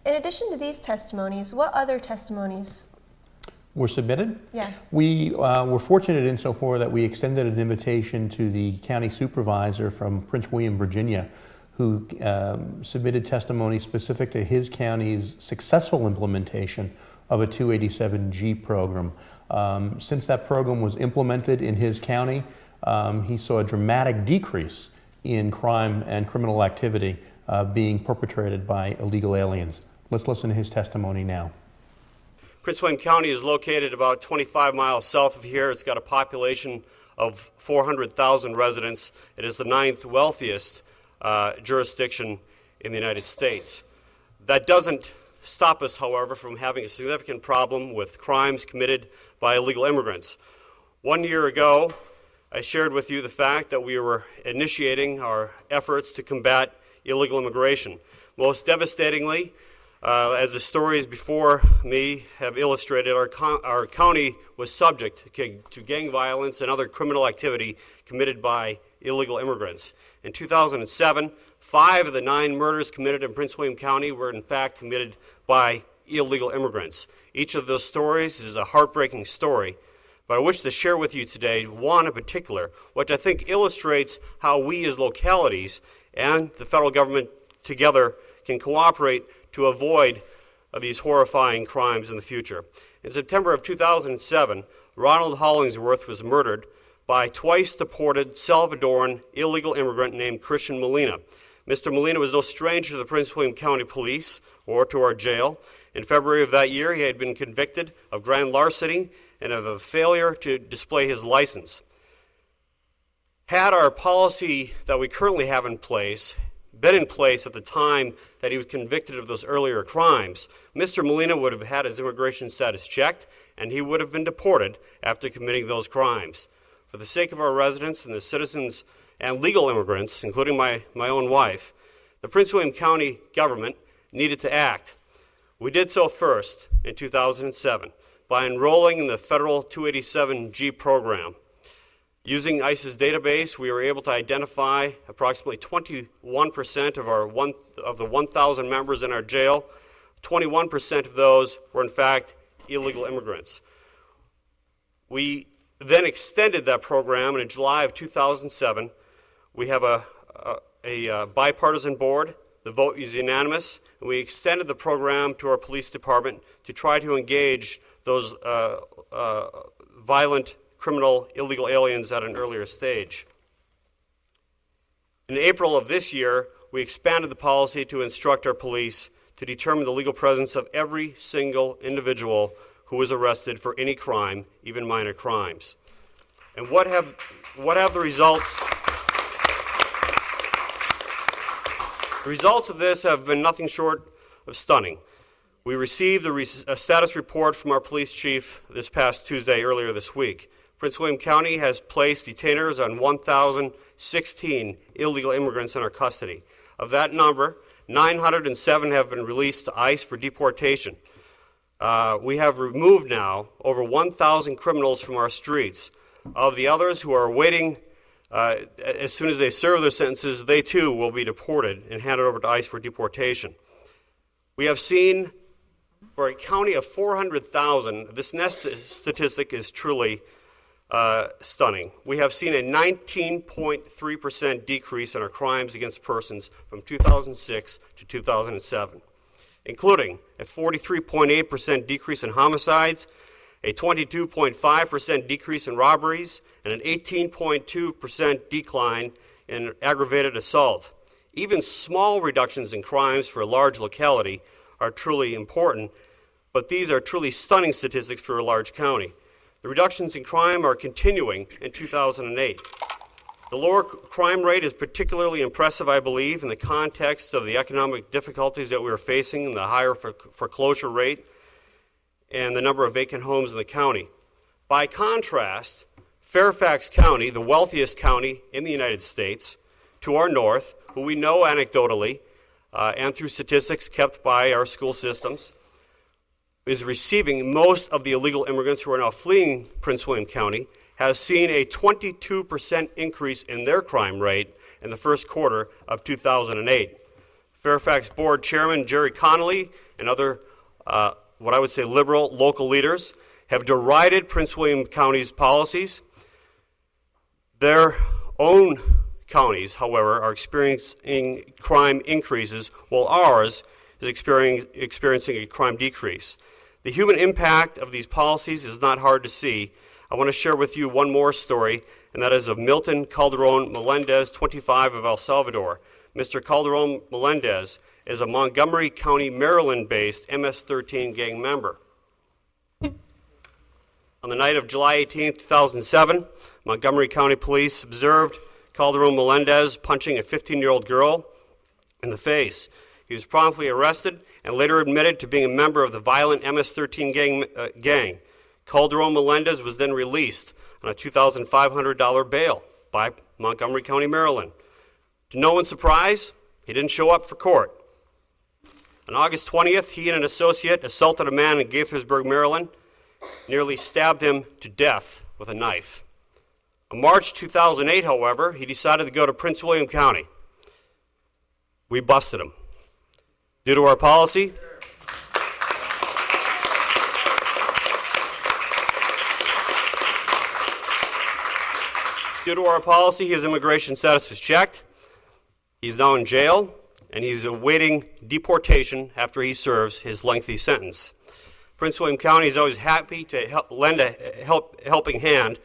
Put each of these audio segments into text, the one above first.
In addition to these testimonies, what other testimonies were submitted? Yes. We were fortunate insofar that we extended an invitation to the county supervisor from Prince William, Virginia, who submitted testimony specific to his county's successful implementation of a 287G program. Since that program was implemented in his county, he saw a dramatic decrease in crime and criminal activity being perpetrated by illegal aliens. Let's listen to his testimony now. Prince William County is located about 25 miles south of here. It's got a population of 400,000 residents. It is the 9th wealthiest jurisdiction in the United States. That doesn't stop us, however, from having a significant problem with crimes committed by illegal immigrants. 1 year ago, I shared with you the fact that we were initiating our efforts to combat illegal immigration. Most devastatingly, as the stories before me have illustrated, our county was subject to gang violence and other criminal activity committed by illegal immigrants. In 2007, 5 of the 9 murders committed in Prince William County were in fact committed by illegal immigrants. Each of those stories is a heartbreaking story, but I wish to share with you today one in particular, which I think illustrates how we as localities and the federal government together can cooperate to avoid these horrifying crimes in the future. In September of 2007, Ronald Hollingsworth was murdered by twice deported Salvadoran illegal immigrant named Christian Molina. Mr. Molina was no stranger to the Prince William County Police or to our jail. In February of that year, he had been convicted of grand larceny and of a failure to display his license. Had our policy that we currently have in place been in place at the time that he was convicted of those earlier crimes, Mr. Molina would have had his immigration status checked, and he would have been deported after committing those crimes. For the sake of our residents and the citizens and legal immigrants, including my own wife, the Prince William County government needed to act. We did so first in 2007 by enrolling in the federal 287G program. Using ICE's database, we were able to identify approximately 21% of the 1,000 members in our jail. 21% of those were in fact illegal immigrants. We then extended that program, and in July of 2007, we have a bipartisan board. The vote is unanimous, and we extended the program to our police department to try to engage those violent, criminal, illegal aliens at an earlier stage. In April of this year, we expanded the policy to instruct our police to determine the legal presence of every single individual who was arrested for any crime, even minor crimes. And what have the results? The results of this have been nothing short of stunning. We received a status report from our police chief this past Tuesday, earlier this week. Prince William County has placed detainers on 1,016 illegal immigrants in our custody. Of that number, 907 have been released to ICE for deportation. We have removed now over 1,000 criminals from our streets. Of the others who are waiting, as soon as they serve their sentences, they too will be deported and handed over to ICE for deportation. We have seen, for a county of 400,000, this next statistic is truly stunning. We have seen a 19.3% decrease in our crimes against persons from 2006 to 2007, including a 43.8% decrease in homicides, a 22.5% decrease in robberies, and an 18.2% decline in aggravated assault. Even small reductions in crimes for a large locality are truly important, but these are truly stunning statistics for a large county. The reductions in crime are continuing in 2008. The lower crime rate is particularly impressive, I believe, in the context of the economic difficulties that we are facing and the higher foreclosure rate and the number of vacant homes in the county. By contrast, Fairfax County, the wealthiest county in the United States, to our north, who we know anecdotally and through statistics kept by our school systems, is receiving most of the illegal immigrants who are now fleeing Prince William County, has seen a 22% increase in their crime rate in the first quarter of 2008. Fairfax Board Chairman Jerry Connolly and other, what I would say, liberal local leaders have derided Prince William County's policies. Their own counties, however, are experiencing crime increases, while ours is experiencing a crime decrease. The human impact of these policies is not hard to see. I want to share with you one more story, and that is of Milton Calderon Melendez, 25, of El Salvador. Mr. Calderon Melendez is a Montgomery County, Maryland-based MS-13 gang member. On the night of July 18, 2007, Montgomery County Police observed Calderon Melendez punching a 15-year-old girl in the face. He was promptly arrested and later admitted to being a member of the violent MS-13 gang. Calderon Melendez was then released on a $2,500 bail by Montgomery County, Maryland. To no one's surprise, he didn't show up for court. On August 20th, he and an associate assaulted a man in Gaithersburg, Maryland, nearly stabbed him to death with a knife. In March 2008, however, he decided to go to Prince William County. We busted him. Due to our policy, his immigration status was checked. He's now in jail, and he's awaiting deportation after he serves his lengthy sentence. Prince William County is always happy to lend a helping hand,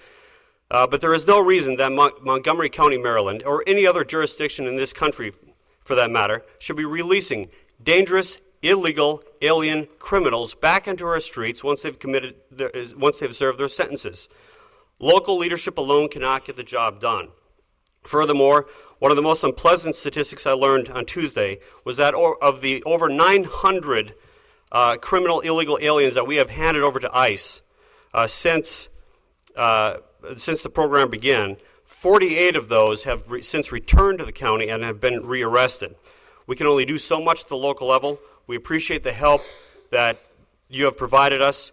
but there is no reason that Montgomery County, Maryland, or any other jurisdiction in this country, for that matter, should be releasing dangerous, illegal, alien criminals back into our streets once they've served their sentences. Local leadership alone cannot get the job done. Furthermore, one of the most unpleasant statistics I learned on Tuesday was that of the over 900 criminal illegal aliens that we have handed over to ICE since the program began, 48 of those have since returned to the county and have been rearrested. We can only do so much at the local level. We appreciate the help that you have provided us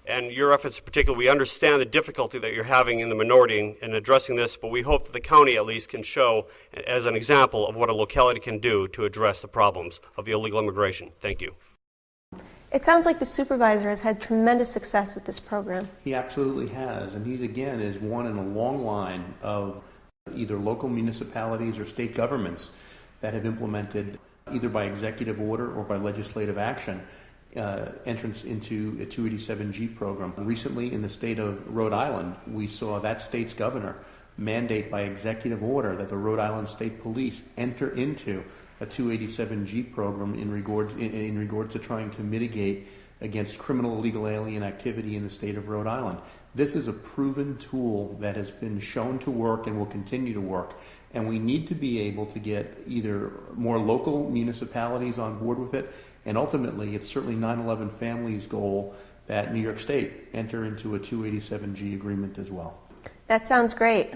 and your efforts in particular. We understand the difficulty that you're having in the minority in addressing this, but we hope that the county at least can show as an example of what a locality can do to address the problems of illegal immigration. Thank you. It sounds like the supervisor has had tremendous success with this program. He absolutely has, and he's again is one in a long line of either local municipalities or state governments that have implemented, either by executive order or by legislative action, entrance into a 287G program. Recently, in the state of Rhode Island, we saw that state's governor mandate by executive order that the Rhode Island State Police enter into a 287G program in regards to trying to mitigate against criminal illegal alien activity in the state of Rhode Island. This is a proven tool that has been shown to work and will continue to work, and we need to be able to get either more local municipalities on board with it, and ultimately it's certainly 9/11 Family's goal that New York State enter into a 287G agreement as well. That sounds great.